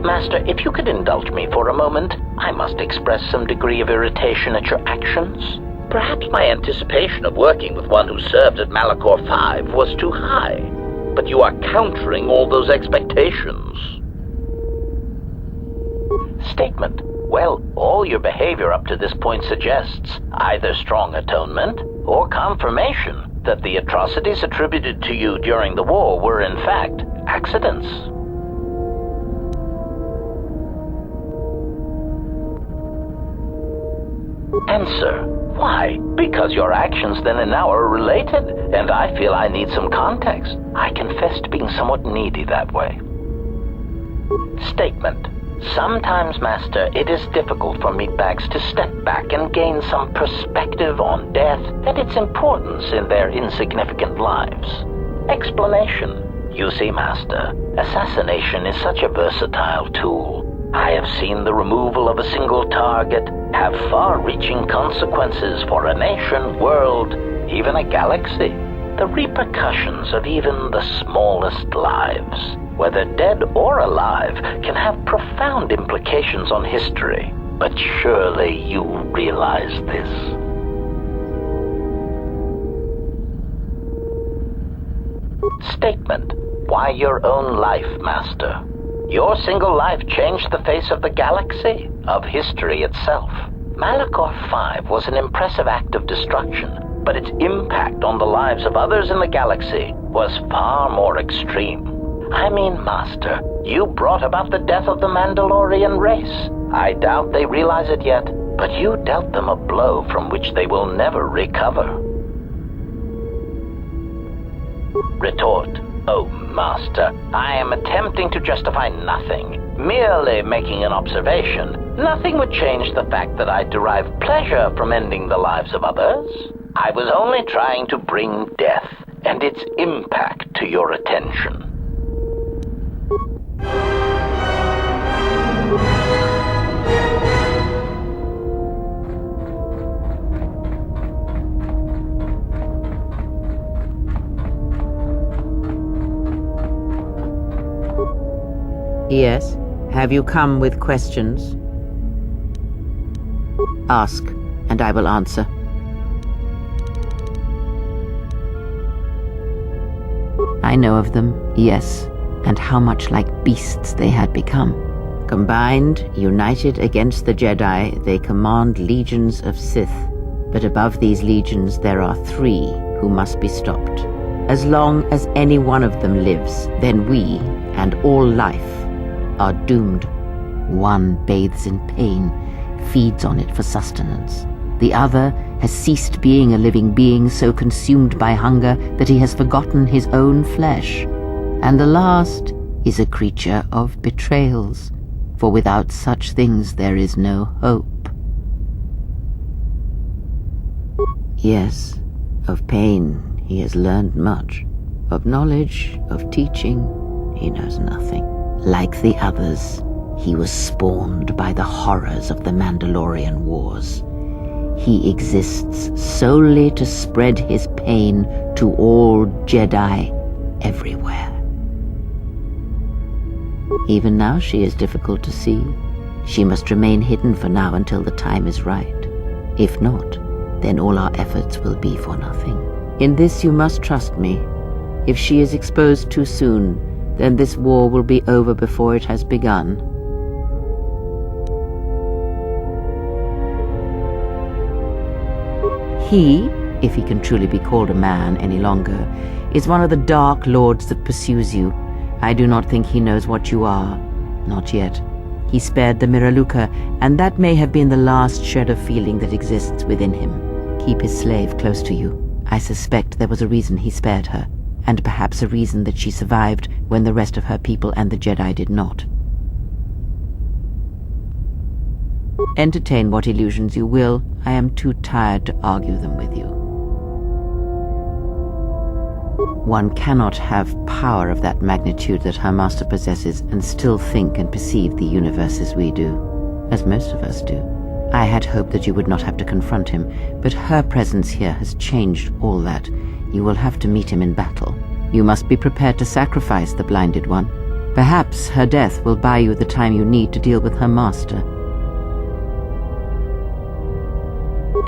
Master, if you could indulge me for a moment, I must express some degree of irritation at your actions. Perhaps my anticipation of working with one who served at Malachor V was too high, but you are countering all those expectations. Statement. Well, all your behavior up to this point suggests either strong atonement or confirmation that the atrocities attributed to you during the war were in fact accidents. Answer. Why? Because your actions then and now are related, and I feel I need some context. I confess to being somewhat needy that way. Statement. Sometimes, Master, it is difficult for meatbags to step back and gain some perspective on death and its importance in their insignificant lives. Explanation. You see, Master, assassination is such a versatile tool. I have seen the removal of a single target have far-reaching consequences for a nation, world, even a galaxy. The repercussions of even the smallest lives, whether dead or alive, can have profound implications on history. But surely you realize this. Statement. Why your own life, Master? Your single life changed the face of the galaxy, of history itself. Malachor V was an impressive act of destruction, but its impact on the lives of others in the galaxy was far more extreme. I mean, Master, you brought about the death of the Mandalorian race. I doubt they realize it yet, but you dealt them a blow from which they will never recover. Retort. Oh, Master, I am attempting to justify nothing, merely making an observation. Nothing would change the fact that I derive pleasure from ending the lives of others. I was only trying to bring death and its impact to your attention. Yes? Have you come with questions? Ask, and I will answer. I know of them, yes, and how much like beasts they had become. Combined, united against the Jedi, they command legions of Sith. But above these legions there are 3 who must be stopped. As long as any one of them lives, then we, and all life, are doomed. One bathes in pain, feeds on it for sustenance. The other has ceased being a living being, so consumed by hunger that he has forgotten his own flesh. And the last is a creature of betrayals, for without such things there is no hope. Yes, of pain he has learned much. Of knowledge, of teaching, he knows nothing. Like the others, he was spawned by the horrors of the Mandalorian Wars. He exists solely to spread his pain to all Jedi everywhere. Even now she is difficult to see. She must remain hidden for now until the time is right. If not, then all our efforts will be for nothing. In this you must trust me. If she is exposed too soon, then this war will be over before it has begun. He, if he can truly be called a man any longer, is one of the dark lords that pursues you. I do not think he knows what you are. Not yet. He spared the Miraluka, and that may have been the last shred of feeling that exists within him. Keep his slave close to you. I suspect there was a reason he spared her, and perhaps a reason that she survived when the rest of her people and the Jedi did not. Entertain what illusions you will. I am too tired to argue them with you. One cannot have power of that magnitude that her master possesses and still think and perceive the universe as we do, as most of us do. I had hoped that you would not have to confront him, but her presence here has changed all that. You will have to meet him in battle. You must be prepared to sacrifice the blinded one. Perhaps her death will buy you the time you need to deal with her master.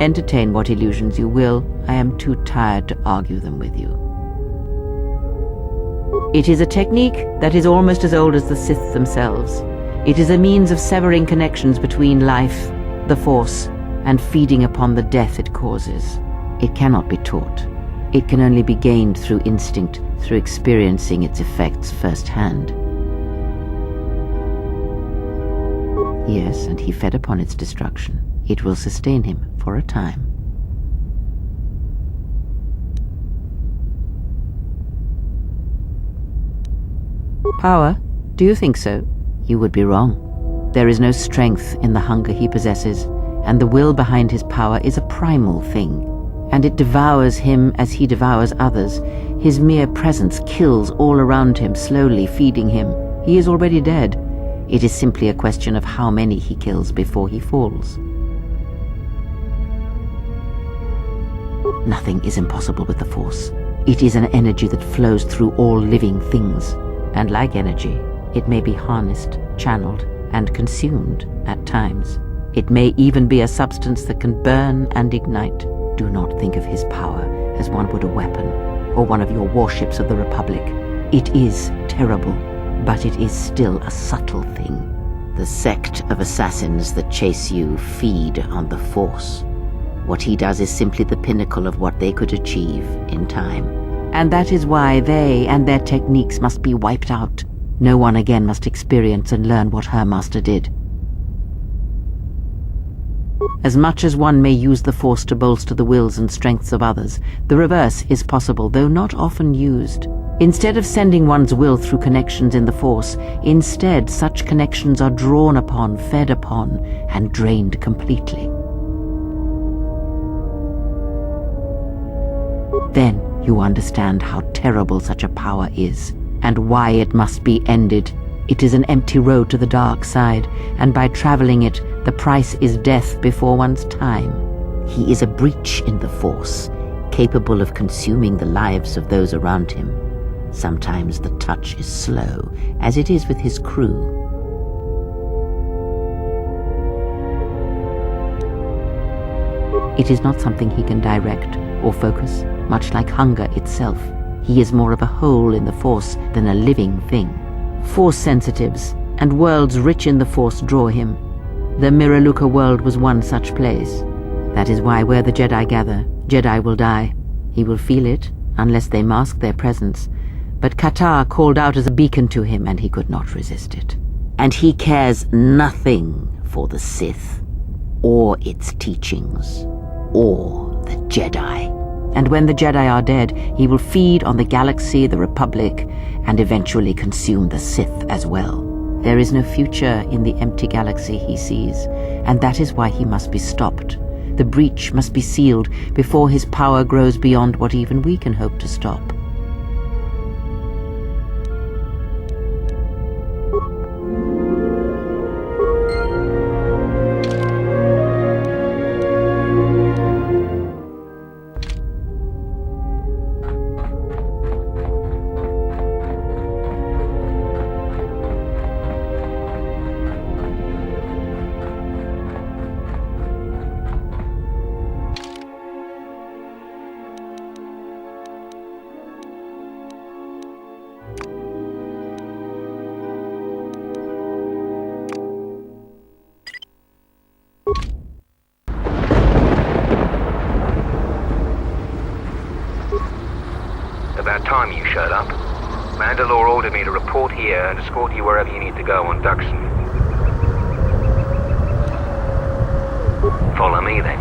Entertain what illusions you will. I am too tired to argue them with you. It is a technique that is almost as old as the Sith themselves. It is a means of severing connections between life, the Force, and feeding upon the death it causes. It cannot be taught. It can only be gained through instinct, through experiencing its effects firsthand. Yes, and he fed upon its destruction. It will sustain him for a time. Power? Do you think so? You would be wrong. There is no strength in the hunger he possesses, and the will behind his power is a primal thing, and it devours him as he devours others. His mere presence kills all around him, slowly feeding him. He is already dead. It is simply a question of how many he kills before he falls. Nothing is impossible with the Force. It is an energy that flows through all living things, and like energy, it may be harnessed, channeled, and consumed at times. It may even be a substance that can burn and ignite. Do not think of his power as one would a weapon, or one of your warships of the Republic. It is terrible, but it is still a subtle thing. The sect of assassins that chase you feed on the Force. What he does is simply the pinnacle of what they could achieve in time. And that is why they and their techniques must be wiped out. No one again must experience and learn what her master did. As much as one may use the Force to bolster the wills and strengths of others, the reverse is possible, though not often used. Instead of sending one's will through connections in the Force, instead such connections are drawn upon, fed upon, and drained completely. Then you understand how terrible such a power is, and why it must be ended. It is an empty road to the dark side, and by traveling it, the price is death before one's time. He is a breach in the Force, capable of consuming the lives of those around him. Sometimes the touch is slow, as it is with his crew. It is not something he can direct or focus, much like hunger itself. He is more of a hole in the Force than a living thing. Force sensitives and worlds rich in the Force draw him. The Miraluka world was one such place. That is why where the Jedi gather, Jedi will die. He will feel it, unless they mask their presence. But KOTOR called out as a beacon to him, and he could not resist it. And he cares nothing for the Sith, or its teachings, or the Jedi. And when the Jedi are dead, he will feed on the galaxy, the Republic, and eventually consume the Sith as well. There is no future in the empty galaxy he sees, and that is why he must be stopped. The breach must be sealed before his power grows beyond what even we can hope to stop. About time you showed up. Mandalore ordered me to report here and escort you wherever you need to go on Duxon. Follow me then.